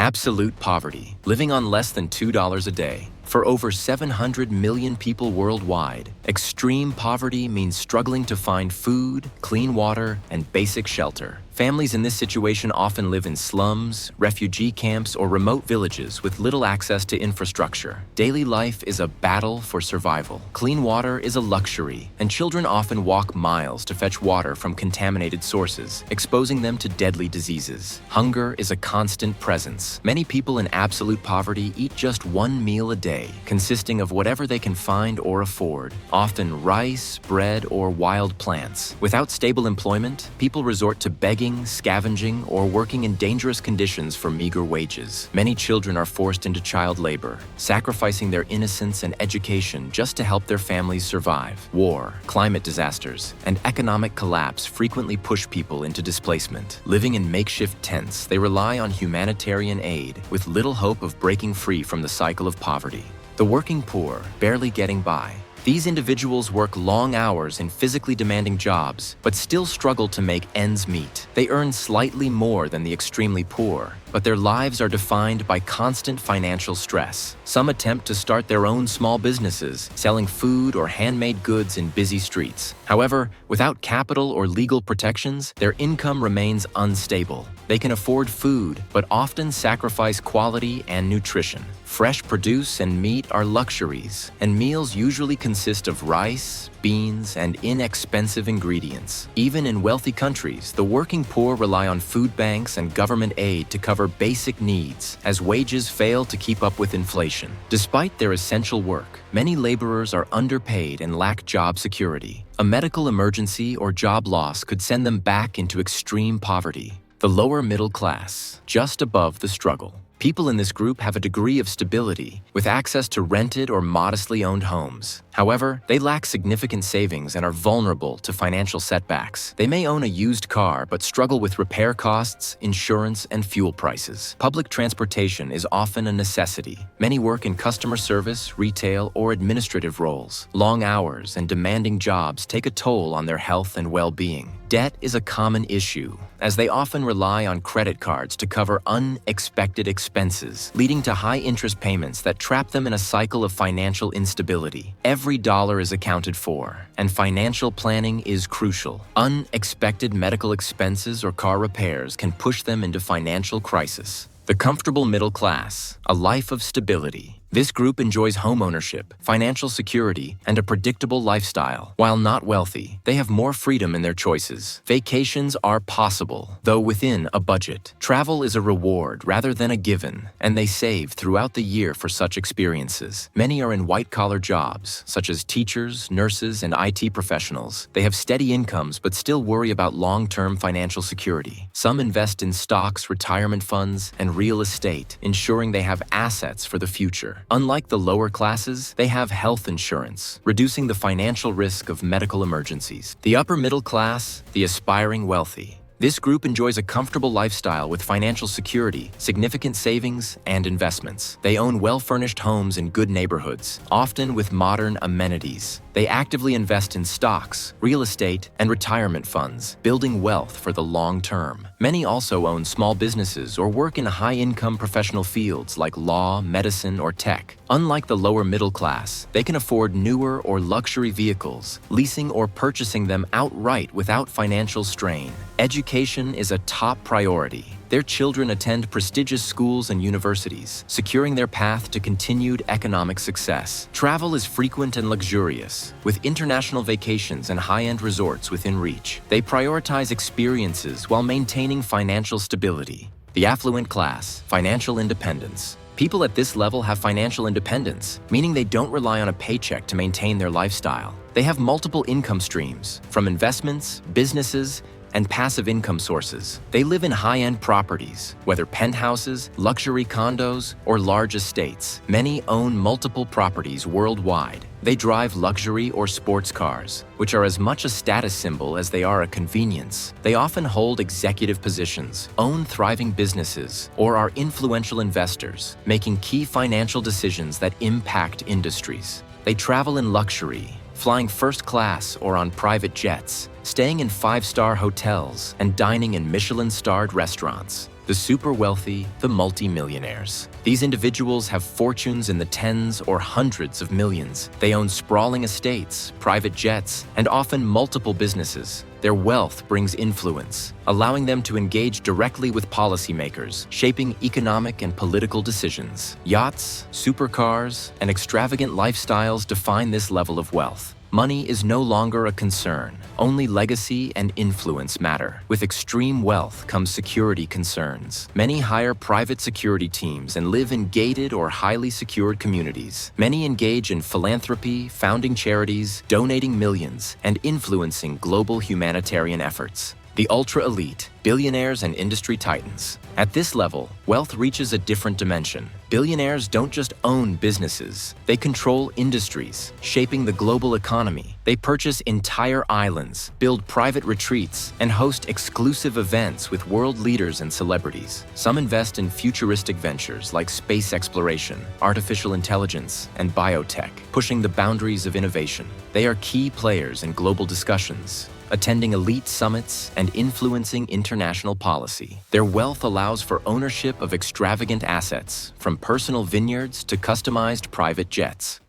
Absolute poverty, living on less than $2 a day. For over 700 million people worldwide, extreme poverty means struggling to find food, clean water, and basic shelter. Families in this situation often live in slums, refugee camps, or remote villages with little access to infrastructure. Daily life is a battle for survival. Clean water is a luxury, and children often walk miles to fetch water from contaminated sources, exposing them to deadly diseases. Hunger is a constant presence. Many people in absolute poverty eat just one meal a day, consisting of whatever they can find or afford, often rice, bread, or wild plants. Without stable employment, people resort to begging, scavenging, or working in dangerous conditions for meager wages. Many children are forced into child labor, sacrificing their innocence and education just to help their families survive. War, climate disasters, and economic collapse frequently push people into displacement. Living in makeshift tents, they rely on humanitarian aid with little hope of breaking free from the cycle of poverty. The working poor, barely getting by. These individuals work long hours in physically demanding jobs, but still struggle to make ends meet. They earn slightly more than the extremely poor, but their lives are defined by constant financial stress. Some attempt to start their own small businesses, selling food or handmade goods in busy streets. However, without capital or legal protections, their income remains unstable. They can afford food, but often sacrifice quality and nutrition. Fresh produce and meat are luxuries, and meals usually consist of rice, beans, and inexpensive ingredients. Even in wealthy countries, the working poor rely on food banks and government aid to cover basic needs, as wages fail to keep up with inflation. Despite their essential work, many laborers are underpaid and lack job security. A medical emergency or job loss could send them back into extreme poverty. The lower middle class, just above the struggle. People in this group have a degree of stability, with access to rented or modestly owned homes. However, they lack significant savings and are vulnerable to financial setbacks. They may own a used car but struggle with repair costs, insurance, and fuel prices. Public transportation is often a necessity. Many work in customer service, retail, or administrative roles. Long hours and demanding jobs take a toll on their health and well-being. Debt is a common issue, as they often rely on credit cards to cover unexpected expenses, leading to high interest payments that trap them in a cycle of financial instability. Every dollar is accounted for, and financial planning is crucial. Unexpected medical expenses or car repairs can push them into financial crisis. The comfortable middle class, a life of stability. This group enjoys home ownership, financial security, and a predictable lifestyle. While not wealthy, they have more freedom in their choices. Vacations are possible, though within a budget. Travel is a reward rather than a given, and they save throughout the year for such experiences. Many are in white-collar jobs, such as teachers, nurses, and IT professionals. They have steady incomes but still worry about long-term financial security. Some invest in stocks, retirement funds, and real estate, ensuring they have assets for the future. Unlike the lower classes, they have health insurance, reducing the financial risk of medical emergencies. The upper middle class, the aspiring wealthy. This group enjoys a comfortable lifestyle with financial security, significant savings, and investments. They own well-furnished homes in good neighborhoods, often with modern amenities. They actively invest in stocks, real estate, and retirement funds, building wealth for the long term. Many also own small businesses or work in high-income professional fields like law, medicine, or tech. Unlike the lower middle class, they can afford newer or luxury vehicles, leasing or purchasing them outright without financial strain. Education is a top priority. Their children attend prestigious schools and universities, securing their path to continued economic success. Travel is frequent and luxurious, with international vacations and high-end resorts within reach. They prioritize experiences while maintaining financial stability. The affluent class, financial independence. People at this level have financial independence, meaning they don't rely on a paycheck to maintain their lifestyle. They have multiple income streams, from investments, businesses, and passive income sources. They live in high-end properties, whether penthouses, luxury condos, or large estates. Many own multiple properties worldwide. They drive luxury or sports cars, which are as much a status symbol as they are a convenience. They often hold executive positions, own thriving businesses, or are influential investors, making key financial decisions that impact industries. They travel in luxury, flying first class or on private jets, staying in 5-star hotels, and dining in Michelin-starred restaurants. The super wealthy, the multi-millionaires. These individuals have fortunes in the tens or hundreds of millions. They own sprawling estates, private jets, and often multiple businesses. Their wealth brings influence, allowing them to engage directly with policymakers, shaping economic and political decisions. Yachts, supercars, and extravagant lifestyles define this level of wealth. Money is no longer a concern. Only legacy and influence matter. With extreme wealth comes security concerns. Many hire private security teams and live in gated or highly secured communities. Many engage in philanthropy, founding charities, donating millions, and influencing global humanitarian efforts. The ultra-elite, billionaires and industry titans. At this level, wealth reaches a different dimension. Billionaires don't just own businesses, they control industries, shaping the global economy. They purchase entire islands, build private retreats, and host exclusive events with world leaders and celebrities. Some invest in futuristic ventures like space exploration, artificial intelligence, and biotech, pushing the boundaries of innovation. They are key players in global discussions, attending elite summits and influencing international policy. Their wealth allows for ownership of extravagant assets, from personal vineyards to customized private jets.